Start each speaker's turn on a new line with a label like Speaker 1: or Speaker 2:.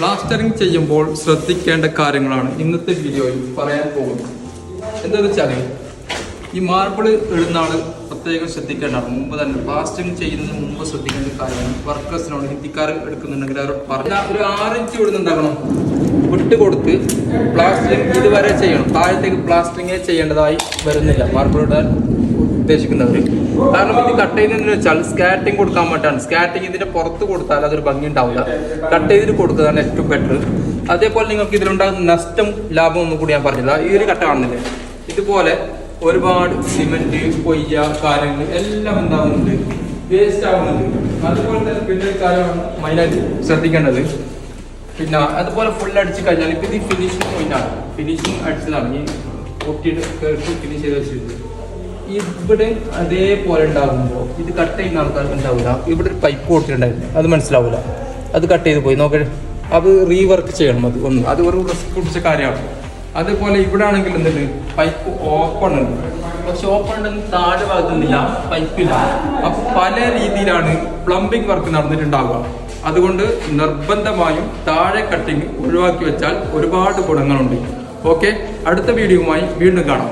Speaker 1: Plastering ചെയ്യുമ്പോൾ ശ്രദ്ധിക്കേണ്ട കാര്യങ്ങളാണ് ഇന്നത്തെ വീഡിയോയിൽ പറയാൻ പോകുന്നത്. എന്താണെന്ന് വെച്ചാൽ ഈ മാർബിൾ ഇടുന്ന ആൾ പ്രത്യേകം ശ്രദ്ധിക്കേണ്ടതാണ്. മുമ്പ് തന്നെ പ്ലാസ്റ്ററിംഗ് ചെയ്യുന്നതിന് മുമ്പ് ശ്രദ്ധിക്കേണ്ട കാര്യമാണ്. വർക്കേഴ്സിനോട് ഹിന്ദിക്കാർ എടുക്കുന്നുണ്ടെങ്കിൽ അവർ പറഞ്ഞ ഒരു 6 ഇഞ്ച് ഇടുന്നുണ്ടാകണം വിട്ട് കൊടുത്ത് പ്ലാസ്റ്ററിംഗ് ഇതുവരെ ചെയ്യണം. താഴത്തേക്ക് പ്ലാസ്റ്ററിംഗേ ചെയ്യേണ്ടതായി വരുന്നില്ല മാർബിൾ ഇടാൻ ഉദ്ദേശിക്കുന്നവർ. കാരണം ഇത് കട്ട് ചെയ്യുന്നതെന്ന് വെച്ചാൽ സ്കാറ്റിംഗ് കൊടുക്കാൻ വേണ്ടിയിട്ടാണ്. സ്കാറ്റിംഗ് ഇതിന്റെ പുറത്ത് കൊടുത്താൽ അതൊരു ഭംഗി ഉണ്ടാവില്ല. കട്ട് ചെയ്തിട്ട് കൊടുക്കുന്നതാണ് ഏറ്റവും ബെറ്റർ. അതേപോലെ നിങ്ങൾക്ക് ഇതിലുണ്ടാകുന്ന നഷ്ടം ലാഭം ഒന്നും കൂടി ഞാൻ പറഞ്ഞില്ല. ഈ ഒരു കട്ട കാണുന്നില്ലേ, ഇതുപോലെ ഒരുപാട് സിമെന്റ് കൊയ്യ കാര്യങ്ങൾ എല്ലാം എന്താവുന്നുണ്ട്, വേസ്റ്റ് ആവുന്നുണ്ട്. അതുപോലെ തന്നെ പിന്നെ ഒരു കാര്യമാണ് മെയിനായിട്ട് ശ്രദ്ധിക്കേണ്ടത്. പിന്നെ അതുപോലെ ഫുൾ അടിച്ച് കഴിഞ്ഞാൽ ഇപ്പം ഇത് ഫിനിഷിങ് പോയിന്റാണ്. ഫിനിഷിങ് അടിച്ചതാണ് ഈ പൊട്ടിയിട്ട് കേട്ട് ഫിനിഷ് ചെയ്ത് വെച്ചിട്ട് ഇവിടെ അതേപോലെ ഉണ്ടാകുമ്പോൾ ഇത് കട്ട് ചെയ്യുന്ന ആൾക്കാർക്ക് ഉണ്ടാവില്ല. ഇവിടെ ഒരു പൈപ്പ് കൊടുത്തിട്ടുണ്ടായിരുന്നു, അത് മനസ്സിലാവില്ല. അത് കട്ട് ചെയ്ത് പോയി നോക്കേ, അത് റീവർക്ക് ചെയ്യണം. അത് ഒരു റിസ്ക് പിടിച്ച കാര്യമാണ്. അതേപോലെ ഇവിടെ ആണെങ്കിൽ എന്തുണ്ട്, പൈപ്പ് ഓപ്പൺ ഉണ്ട്. പക്ഷെ ഓപ്പൺ ഉണ്ടെങ്കിൽ താഴെ ഭാഗത്തുനിന്നില്ല, പൈപ്പില്ല. അപ്പൊ പല രീതിയിലാണ് പ്ലംബിംഗ് വർക്ക് നടന്നിട്ടുണ്ടാവുക. അതുകൊണ്ട് നിർബന്ധമായും താഴെ കട്ടിങ് ഒഴിവാക്കി വെച്ചാൽ ഒരുപാട് ഗുണങ്ങളുണ്ട്. ഓക്കെ, അടുത്ത വീഡിയോയുമായി വീണ്ടും കാണാം.